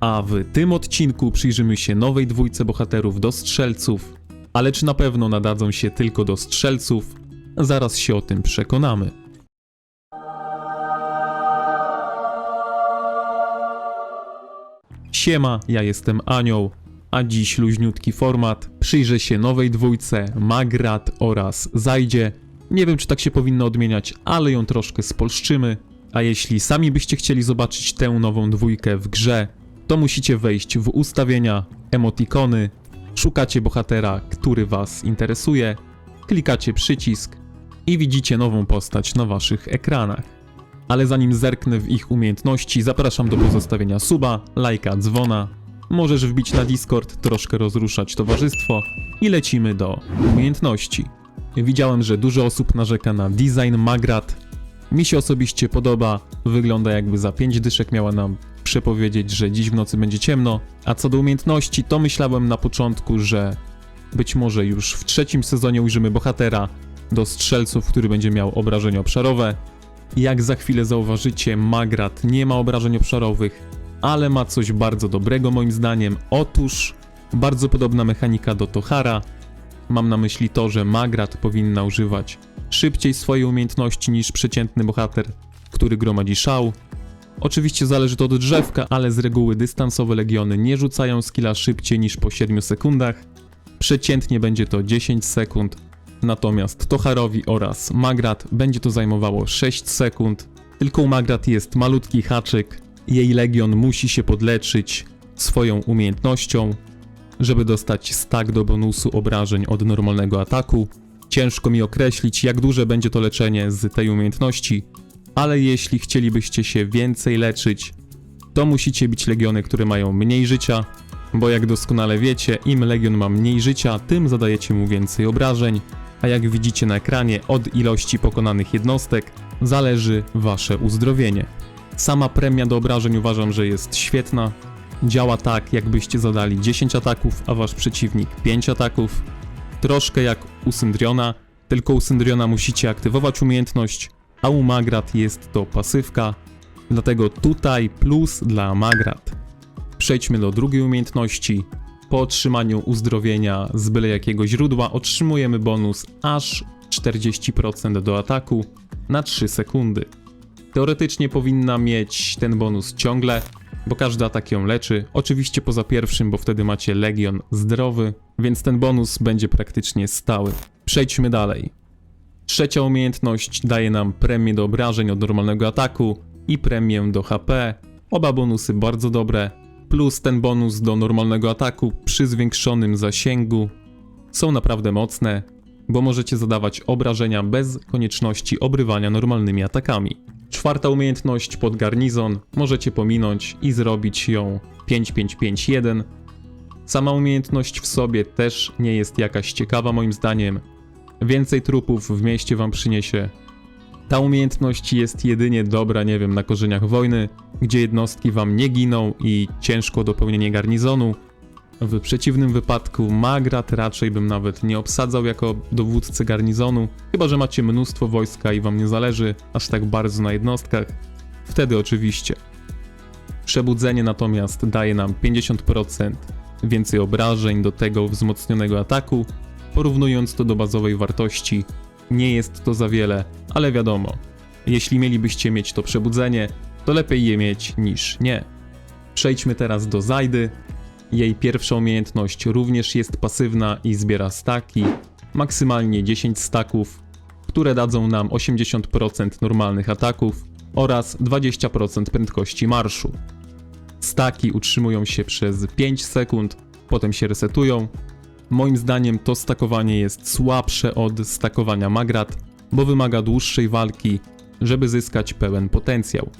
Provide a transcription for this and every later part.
A w tym odcinku przyjrzymy się nowej dwójce bohaterów do strzelców, ale czy na pewno nadadzą się tylko do strzelców? Zaraz się o tym przekonamy. Siema, ja jestem Anioł, a dziś luźniutki format. Przyjrzę się nowej dwójce Magrat oraz Zajdzie. Nie wiem, czy tak się powinno odmieniać, ale ją troszkę spolszczymy. A jeśli sami byście chcieli zobaczyć tę nową dwójkę w grze, to musicie wejść w ustawienia, emotikony, szukacie bohatera, który was interesuje, klikacie przycisk i widzicie nową postać na waszych ekranach. Ale zanim zerknę w ich umiejętności, zapraszam do pozostawienia suba, lajka, dzwona. Możesz wbić na Discord, troszkę rozruszać towarzystwo i lecimy do umiejętności. Widziałem, że dużo osób narzeka na design Magrat. Mi się osobiście podoba, wygląda jakby za 5 dyszek miała nam przepowiedzieć, że dziś w nocy będzie ciemno. A co do umiejętności, to myślałem na początku, że być może już w trzecim sezonie ujrzymy bohatera do strzelców, który będzie miał obrażenia obszarowe. Jak za chwilę zauważycie, Magrat nie ma obrażeń obszarowych, ale ma coś bardzo dobrego moim zdaniem. Otóż bardzo podobna mechanika do Tohara. Mam na myśli to, że Magrat powinna używać szybciej swojej umiejętności niż przeciętny bohater, który gromadzi szał. Oczywiście zależy to od drzewka, ale z reguły dystansowe legiony nie rzucają skilla szybciej niż po 7 sekundach. Przeciętnie będzie to 10 sekund, natomiast Toharowi oraz Magrat będzie to zajmowało 6 sekund. Tylko u Magrat jest malutki haczyk. Jej legion musi się podleczyć swoją umiejętnością, żeby dostać stack do bonusu obrażeń od normalnego ataku. Ciężko mi określić, jak duże będzie to leczenie z tej umiejętności, ale jeśli chcielibyście się więcej leczyć, to musicie bić legiony, które mają mniej życia, bo jak doskonale wiecie, im legion ma mniej życia, tym zadajecie mu więcej obrażeń, a jak widzicie na ekranie, od ilości pokonanych jednostek zależy wasze uzdrowienie. Sama premia do obrażeń uważam, że jest świetna. Działa tak, jakbyście zadali 10 ataków, a wasz przeciwnik 5 ataków. Troszkę jak u Syndriona, tylko u Syndriona musicie aktywować umiejętność, a u Magrat jest to pasywka, dlatego tutaj plus dla Magrat. Przejdźmy do drugiej umiejętności. Po otrzymaniu uzdrowienia z byle jakiego źródła otrzymujemy bonus aż 40% do ataku na 3 sekundy. Teoretycznie powinna mieć ten bonus ciągle, bo każdy atak ją leczy, oczywiście poza pierwszym, bo wtedy macie legion zdrowy, więc ten bonus będzie praktycznie stały. Przejdźmy dalej. Trzecia umiejętność daje nam premię do obrażeń od normalnego ataku i premię do HP. Oba bonusy bardzo dobre, plus ten bonus do normalnego ataku przy zwiększonym zasięgu są naprawdę mocne, bo możecie zadawać obrażenia bez konieczności obrywania normalnymi atakami. Czwarta umiejętność pod garnizon możecie pominąć i zrobić ją 5-5-5-1. Sama umiejętność w sobie też nie jest jakaś ciekawa moim zdaniem. Więcej trupów w mieście wam przyniesie. Ta umiejętność jest jedynie dobra, nie wiem, na korzeniach wojny, gdzie jednostki wam nie giną i ciężko dopełnienie garnizonu. W przeciwnym wypadku Magrat raczej bym nawet nie obsadzał jako dowódcę garnizonu, chyba że macie mnóstwo wojska i wam nie zależy aż tak bardzo na jednostkach. Wtedy oczywiście. Przebudzenie natomiast daje nam 50% więcej obrażeń do tego wzmocnionego ataku. Porównując to do bazowej wartości, nie jest to za wiele, ale wiadomo, jeśli mielibyście mieć to przebudzenie, to lepiej je mieć niż nie. Przejdźmy teraz do Zajdy. Jej pierwsza umiejętność również jest pasywna i zbiera staki, maksymalnie 10 staków, które dadzą nam 80% normalnych ataków oraz 20% prędkości marszu. Staki utrzymują się przez 5 sekund, potem się resetują. Moim zdaniem to stakowanie jest słabsze od stakowania Magrat, bo wymaga dłuższej walki, żeby zyskać pełen potencjał.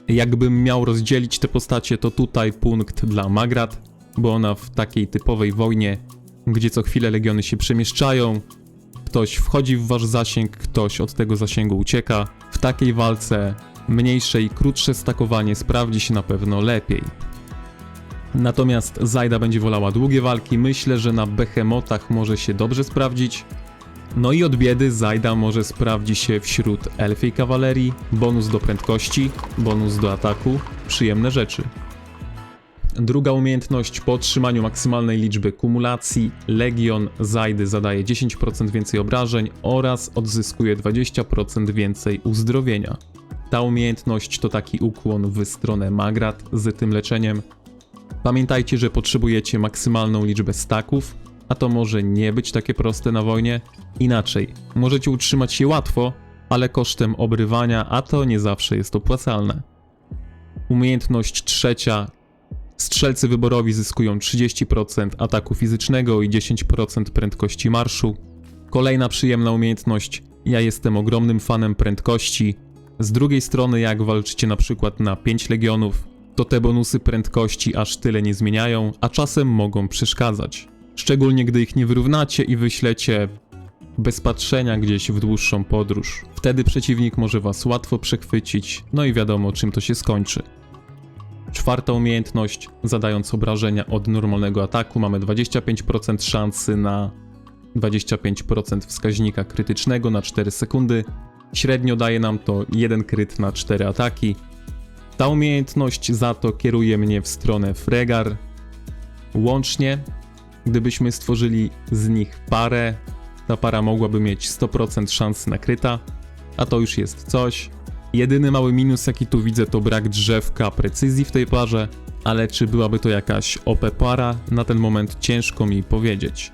Jakbym miał rozdzielić te postacie, to tutaj punkt dla Magrat, bo ona w takiej typowej wojnie, gdzie co chwilę legiony się przemieszczają, ktoś wchodzi w wasz zasięg, ktoś od tego zasięgu ucieka. W takiej walce mniejsze i krótsze stakowanie sprawdzi się na pewno lepiej. Natomiast Zajda będzie wolała długie walki, myślę, że na behemotach może się dobrze sprawdzić. No i od biedy Zajda może sprawdzi się wśród elfiej kawalerii, bonus do prędkości, bonus do ataku, przyjemne rzeczy. Druga umiejętność po otrzymaniu maksymalnej liczby kumulacji Legion Zajdy zadaje 10% więcej obrażeń oraz odzyskuje 20% więcej uzdrowienia. Ta umiejętność to taki ukłon w stronę Magrat z tym leczeniem. Pamiętajcie, że potrzebujecie maksymalną liczbę staków, a to może nie być takie proste na wojnie. Inaczej, możecie utrzymać się łatwo, ale kosztem obrywania, a to nie zawsze jest opłacalne. Umiejętność trzecia. Strzelcy wyborowi zyskują 30% ataku fizycznego i 10% prędkości marszu. Kolejna przyjemna umiejętność. Ja jestem ogromnym fanem prędkości. Z drugiej strony, jak walczycie na przykład na 5 legionów, to te bonusy prędkości aż tyle nie zmieniają, a czasem mogą przeszkadzać. Szczególnie gdy ich nie wyrównacie i wyślecie bez patrzenia gdzieś w dłuższą podróż. Wtedy przeciwnik może was łatwo przechwycić, no i wiadomo czym to się skończy. Czwarta umiejętność, zadając obrażenia od normalnego ataku, mamy 25% szansy na 25% wskaźnika krytycznego na 4 sekundy. Średnio daje nam to 1 kryt na 4 ataki. Ta umiejętność za to kieruje mnie w stronę Fregar. Łącznie, gdybyśmy stworzyli z nich parę, ta para mogłaby mieć 100% szansy na kryta, a to już jest coś. Jedyny mały minus jaki tu widzę to brak drzewka precyzji w tej parze, ale czy byłaby to jakaś OP para? Na ten moment ciężko mi powiedzieć.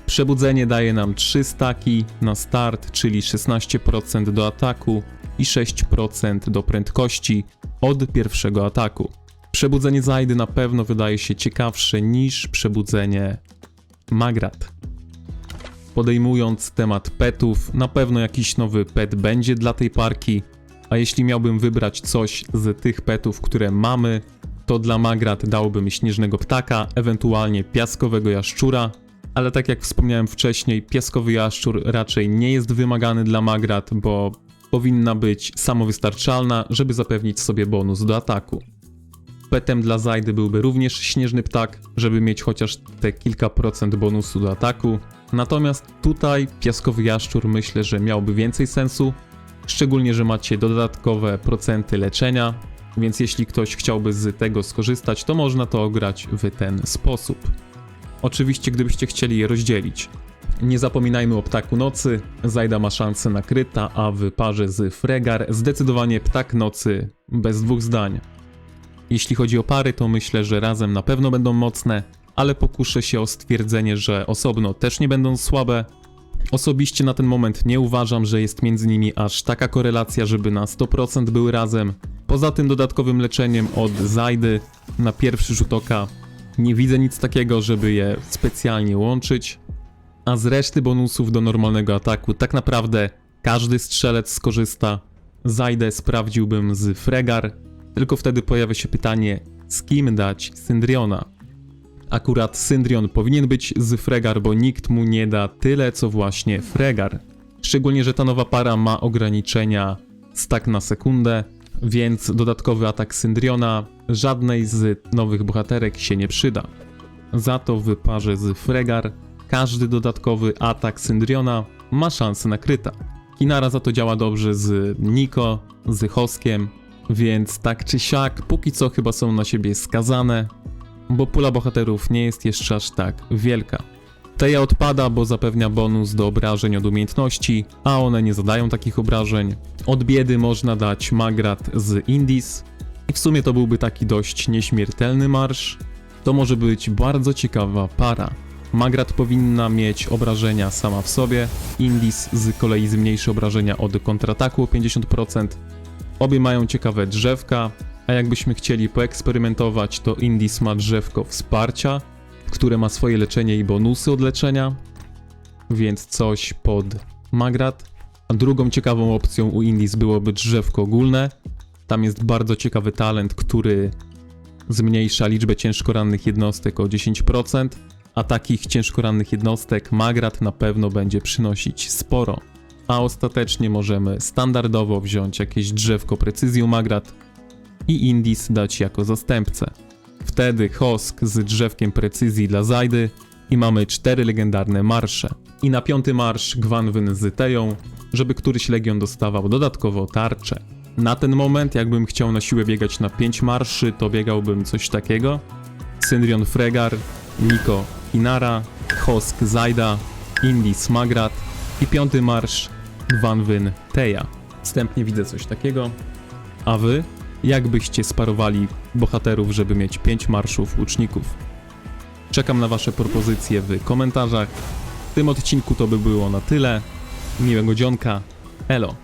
Przebudzenie daje nam 3 staki na start, czyli 16% do ataku i 6% do prędkości od pierwszego ataku. Przebudzenie Zajdy na pewno wydaje się ciekawsze niż przebudzenie Magrat. Podejmując temat petów, na pewno jakiś nowy pet będzie dla tej parki, a jeśli miałbym wybrać coś z tych petów, które mamy, to dla Magrat dałbym śnieżnego ptaka, ewentualnie piaskowego jaszczura, ale tak jak wspomniałem wcześniej, piaskowy jaszczur raczej nie jest wymagany dla Magrat, bo powinna być samowystarczalna, żeby zapewnić sobie bonus do ataku. Petem dla Zajdy byłby również śnieżny ptak, żeby mieć chociaż te kilka procent bonusu do ataku. Natomiast tutaj piaskowy jaszczur myślę, że miałby więcej sensu, szczególnie, że macie dodatkowe procenty leczenia, więc jeśli ktoś chciałby z tego skorzystać, to można to ograć w ten sposób. Oczywiście, gdybyście chcieli je rozdzielić. Nie zapominajmy o ptaku nocy, Zajda ma szansę na kryta, a w parze z Fregar zdecydowanie ptak nocy bez dwóch zdań. Jeśli chodzi o pary, to myślę, że razem na pewno będą mocne, ale pokuszę się o stwierdzenie, że osobno też nie będą słabe. Osobiście na ten moment nie uważam, że jest między nimi aż taka korelacja, żeby na 100% były razem. Poza tym dodatkowym leczeniem od Zajdy na pierwszy rzut oka nie widzę nic takiego, żeby je specjalnie łączyć. A z reszty bonusów do normalnego ataku tak naprawdę każdy strzelec skorzysta. Zajdę sprawdziłbym z Fregar, tylko wtedy pojawia się pytanie, z kim dać Syndriona. Akurat Syndrion powinien być z Fregar, bo nikt mu nie da tyle co właśnie Fregar. Szczególnie, że ta nowa para ma ograniczenia stack na sekundę, więc dodatkowy atak Syndriona żadnej z nowych bohaterek się nie przyda. Za to w parze z Fregar każdy dodatkowy atak Syndriona ma szansę na kryta. Kinara za to działa dobrze z Niko, z Hoskiem, więc tak czy siak póki co chyba są na siebie skazane, bo pula bohaterów nie jest jeszcze aż tak wielka. Teja odpada, bo zapewnia bonus do obrażeń od umiejętności, a one nie zadają takich obrażeń. Od biedy można dać Magrat z Indis i w sumie to byłby taki dość nieśmiertelny marsz. To może być bardzo ciekawa para. Magrat powinna mieć obrażenia sama w sobie, Indis z kolei zmniejszy obrażenia od kontrataku o 50%. Obie mają ciekawe drzewka, a jakbyśmy chcieli poeksperymentować, to Indis ma drzewko wsparcia, które ma swoje leczenie i bonusy od leczenia, więc coś pod Magrat. A drugą ciekawą opcją u Indis byłoby drzewko ogólne. Tam jest bardzo ciekawy talent, który zmniejsza liczbę ciężko rannych jednostek o 10%, a takich ciężko rannych jednostek Magrat na pewno będzie przynosić sporo. A ostatecznie możemy standardowo wziąć jakieś drzewko precyzji u Magrat i Indis dać jako zastępcę. Wtedy Hosk z drzewkiem precyzji dla Zajdy i mamy 4 legendarne marsze. I na 5. marsz Gwanwyn z Teją, żeby któryś legion dostawał dodatkowo tarczę. Na ten moment, jakbym chciał na siłę biegać na 5 marszy, to biegałbym coś takiego. Syndrion Fregar, Niko Inara, Hosk Zajda, Indis Magrat i 5. marsz Van Wyn Teja. Wstępnie widzę coś takiego. A wy? Jak byście sparowali bohaterów, żeby mieć 5 marszów łuczników? Czekam na wasze propozycje w komentarzach. W tym odcinku to by było na tyle. Miłego dzionka. Elo.